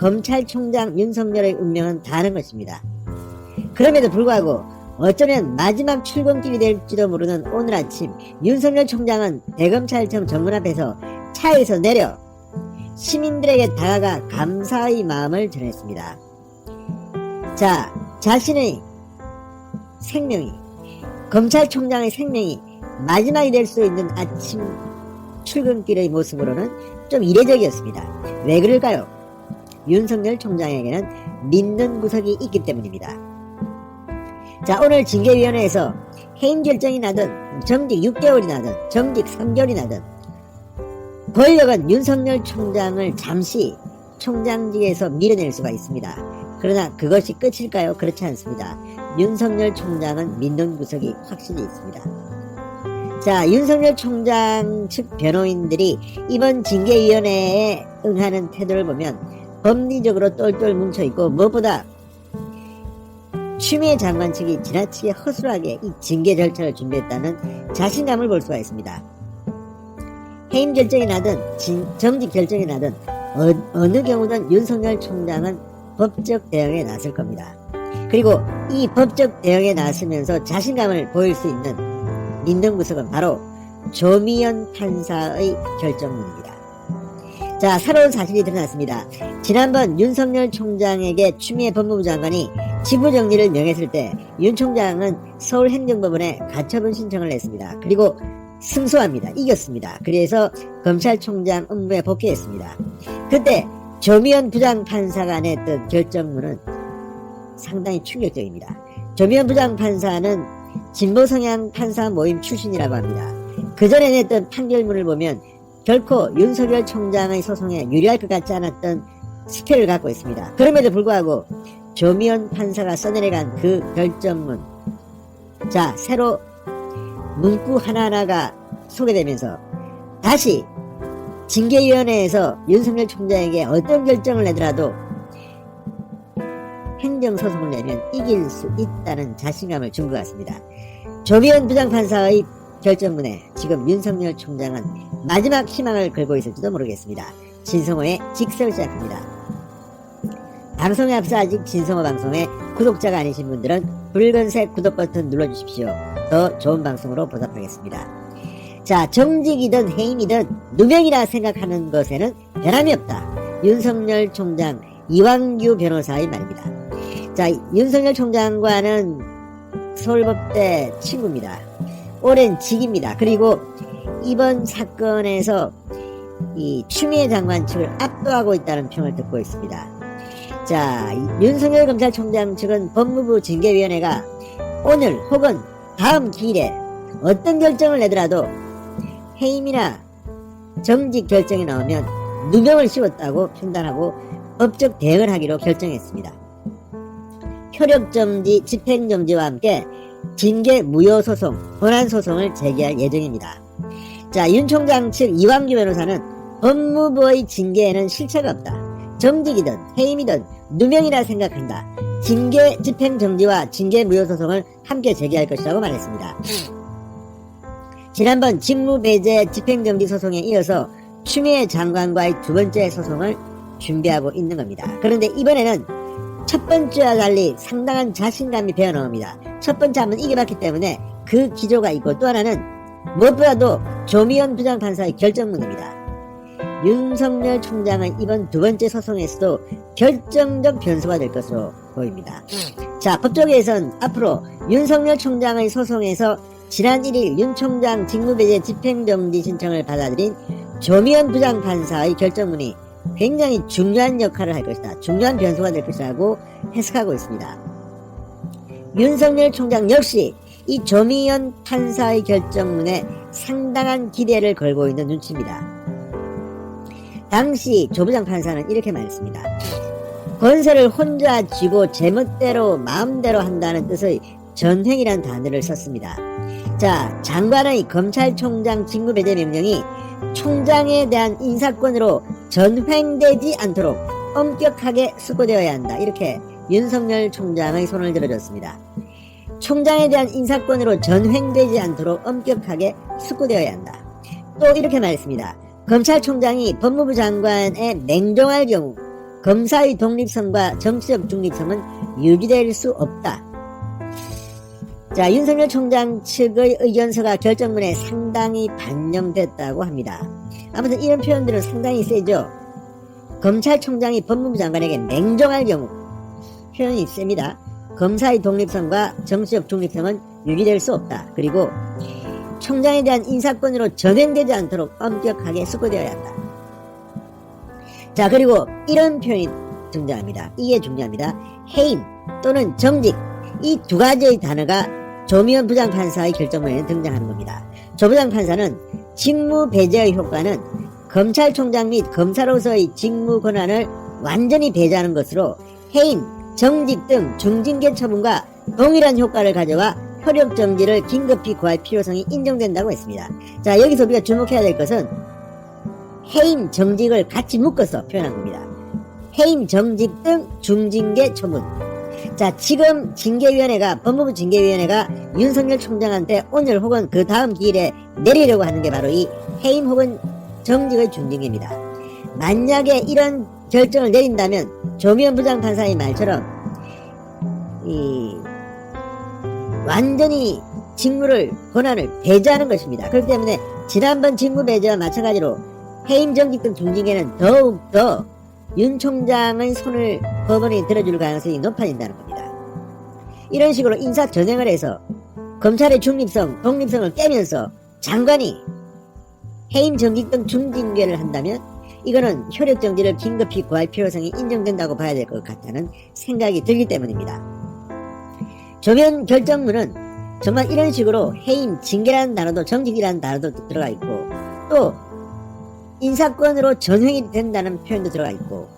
검찰총장 윤석열의 운명은 다른 것입니다. 그럼에도 불구하고 어쩌면 마지막 출근길이 될지도 모르는 오늘 아침 윤석열 총장은 대검찰청 정문 앞에서 차에서 내려 시민들에게 다가가 감사의 마음을 전했습니다. 자, 자신의 생명이, 검찰총장의 생명이 마지막이 될 수 있는 아침 출근길의 모습으로는 좀 이례적이었습니다. 왜 그럴까요? 윤석열 총장에게는 믿는 구석이 있기 때문입니다. 자, 오늘 징계위원회에서 해임 결정이 나든 정직 6개월이 나든 정직 3개월이 나든 권력은 윤석열 총장을 잠시 총장직에서 밀어낼 수가 있습니다. 그러나 그것이 끝일까요? 그렇지 않습니다. 윤석열 총장은 믿는 구석이 확실히 있습니다. 자, 윤석열 총장 측 변호인들이 이번 징계위원회에 응하는 태도를 보면 법리적으로 똘똘 뭉쳐있고 무엇보다 추미애 장관 측이 지나치게 허술하게 이 징계 절차를 준비했다는 자신감을 볼 수가 있습니다. 해임 결정이 나든 정직 결정이 나든 어느 경우든 윤석열 총장은 법적 대응에 나설 겁니다. 그리고 이 법적 대응에 나서면서 자신감을 보일 수 있는 믿는 구석은 바로 조미연 판사의 결정문입니다. 자, 새로운 사실이 드러났습니다. 지난번 윤석열 총장에게 추미애 법무부 장관이 직무정지를 명했을 때 윤 총장은 서울행정법원에 가처분 신청을 했습니다. 그리고 승소합니다. 이겼습니다. 그래서 검찰총장 업무에 복귀했습니다. 그때 조미연 부장판사가 냈던 결정문은 상당히 충격적입니다. 조미연 부장판사는 진보성향 판사 모임 출신이라고 합니다. 그 전에 냈던 판결문을 보면 결코 윤석열 총장의 소송에 유리할 것 같지 않았던 스케일을 갖고 있습니다. 그럼에도 불구하고 조미연 판사가 써내려간 그 결정문, 자, 새로 문구 하나하나가 소개되면서 다시 징계위원회에서 윤석열 총장에게 어떤 결정을 내더라도 행정소송을 내면 이길 수 있다는 자신감을 준 것 같습니다. 조미연 부장판사의 결정문에 지금 윤석열 총장은 마지막 희망을 걸고 있을지도 모르겠습니다. 진성호의 직설 시작합니다. 방송에 앞서 아직 진성호 방송에 구독자가 아니신 분들은 붉은색 구독 버튼 눌러주십시오. 더 좋은 방송으로 보답하겠습니다. 자, 정직이든 해임이든 누명이라 생각하는 것에는 변함이 없다. 윤석열 총장 이완규 변호사의 말입니다. 자, 윤석열 총장과는 서울법대 친구입니다. 오랜 직입니다. 그리고 이번 사건에서 이 추미애 장관 측을 압도하고 있다는 평을 듣고 있습니다. 자, 윤석열 검찰총장 측은 법무부 징계위원회가 오늘 혹은 다음 기일에 어떤 결정을 내더라도 해임이나 정직 결정이 나오면 누명을 씌웠다고 판단하고 법적 대응을 하기로 결정했습니다. 효력정지, 집행정지와 함께 징계 무효소송, 권한소송을 제기할 예정입니다. 자, 윤 총장 측 이완규 변호사는 법무부의 징계에는 실체가 없다. 정직이든 해임이든 누명이라 생각한다. 징계 집행정지와 징계 무효소송을 함께 제기할 것이라고 말했습니다. 지난번 직무배제 집행정지 소송에 이어서 추미애 장관과의 두 번째 소송을 준비하고 있는 겁니다. 그런데 이번에는 첫 번째와 달리 상당한 자신감이 배어나옵니다. 첫 번째 한번 이겨봤기 때문에 그 기조가 있고, 또 하나는 무엇보다도 조미연 부장판사의 결정문입니다. 윤석열 총장은 이번 두 번째 소송에서도 결정적 변수가 될 것으로 보입니다. 자, 법조계에선 앞으로 윤석열 총장의 소송에서 지난 1일 윤 총장 직무배제 집행정지 신청을 받아들인 조미연 부장판사의 결정문이 굉장히 중요한 역할을 할 것이다. 중요한 변수가 될 것이라고 해석하고 있습니다. 윤석열 총장 역시 이 조미연 판사의 결정문에 상당한 기대를 걸고 있는 눈치입니다. 당시 조 부장판사는 이렇게 말했습니다. 권세를 혼자 쥐고 제멋대로 마음대로 한다는 뜻의 전횡이라는 단어를 썼습니다. 자, 장관의 검찰총장 직무배제 명령이 총장에 대한 인사권으로 전횡되지 않도록 엄격하게 숙고되어야 한다. 이렇게 윤석열 총장의 손을 들어줬습니다. 총장에 대한 인사권으로 전횡되지 않도록 엄격하게 숙고되어야 한다. 또 이렇게 말했습니다. 검찰총장이 법무부 장관에 맹종할 경우 검사의 독립성과 정치적 중립성은 유지될 수 없다. 자, 윤석열 총장 측의 의견서가 결정문에 상당히 반영됐다고 합니다. 아무튼 이런 표현들은 상당히 세죠. 검찰총장이 법무부 장관에게 맹종할 경우 표현이 셉니다. 검사의 독립성과 정치적 중립성은 유지될 수 없다. 그리고 총장에 대한 인사권으로 전행되지 않도록 엄격하게 숙고되어야 한다. 자, 그리고 이런 표현이 등장합니다. 이게 중요합니다. 해임 또는 정직, 이 두 가지의 단어가 조미연 부장판사의 결정문에 등장하는 겁니다. 조 부장판사는 직무 배제의 효과는 검찰총장 및 검사로서의 직무 권한을 완전히 배제하는 것으로 해임, 정직 등 중징계 처분과 동일한 효과를 가져와 효력 정지를 긴급히 구할 필요성이 인정된다고 했습니다. 자, 여기서 우리가 주목해야 될 것은 해임, 정직을 같이 묶어서 표현한 겁니다. 해임, 정직 등 중징계 처분. 자, 지금 징계위원회가, 법무부 징계위원회가 윤석열 총장한테 오늘 혹은 그 다음 기일에 내리려고 하는 게 바로 이 해임 혹은 정직의 중징계입니다. 만약에 이런 결정을 내린다면 조미연 부장판사의 말처럼 완전히 직무를, 권한을 배제하는 것입니다. 그렇기 때문에 지난번 직무 배제와 마찬가지로 해임, 정직 등 중징계는 더욱더 윤 총장의 손을 법원이 들어줄 가능성이 높아진다는 겁니다. 이런 식으로 인사 전횡을 해서 검찰의 중립성, 독립성을 깨면서 장관이 해임, 정직 등 중징계를 한다면 이거는 효력 정지를 긴급히 구할 필요성이 인정된다고 봐야 될 것 같다는 생각이 들기 때문입니다. 조면 결정문은 정말 이런 식으로 해임, 징계라는 단어도 정직이라는 단어도 들어가 있고 또 인사권으로 전횡이 된다는 표현도 들어가 있고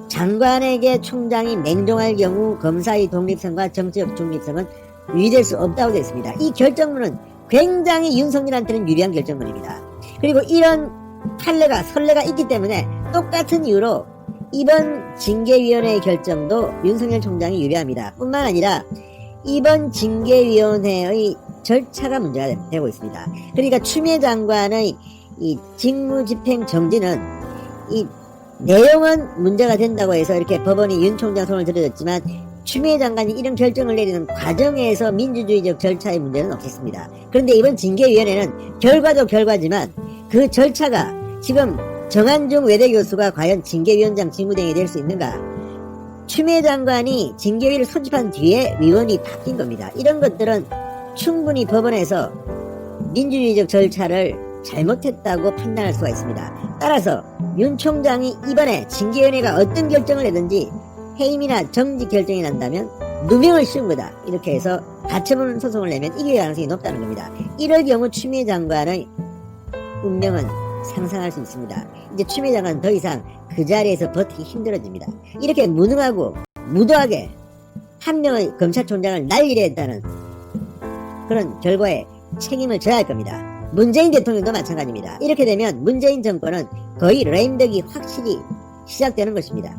장관에게 총장이 맹종할 경우 검사의 독립성과 정치적 중립성은 유지될 수 없다고 되어 있습니다. 이 결정문은 굉장히 윤석열한테는 유리한 결정문입니다. 그리고 이런 판례가, 선례가 있기 때문에 똑같은 이유로 이번 징계위원회의 결정도 윤석열 총장이 유리합니다. 뿐만 아니라 이번 징계위원회의 절차가 문제가 되고 있습니다. 그러니까 추미애 장관의 이 직무집행 정지는 이 내용은 문제가 된다고 해서 이렇게 법원이 윤 총장 손을 들어줬지만 추미애 장관이 이런 결정을 내리는 과정에서 민주주의적 절차의 문제는 없었습니다. 그런데 이번 징계위원회는 결과도 결과지만 그 절차가 지금 정한중 외대교수가 과연 징계위원장 직무대행이 될 수 있는가? 추미애 장관이 징계위를 소집한 뒤에 위원이 바뀐 겁니다. 이런 것들은 충분히 법원에서 민주주의적 절차를 잘못했다고 판단할 수가 있습니다. 따라서 윤 총장이 이번에 징계위원회가 어떤 결정을 내든지 해임이나 정직 결정이 난다면 누명을 씌운 거다. 이렇게 해서 가처분 소송을 내면 이길 가능성이 높다는 겁니다. 이럴 경우 추미애 장관의 운명은 상상할 수 있습니다. 이제 추미애 장관은 더 이상 그 자리에서 버티기 힘들어집니다. 이렇게 무능하고 무도하게 한 명의 검찰총장을 날리려 했다는 그런 결과에 책임을 져야 할 겁니다. 문재인 대통령도 마찬가지입니다. 이렇게 되면 문재인 정권은 거의 레임덕이 확실히 시작되는 것입니다.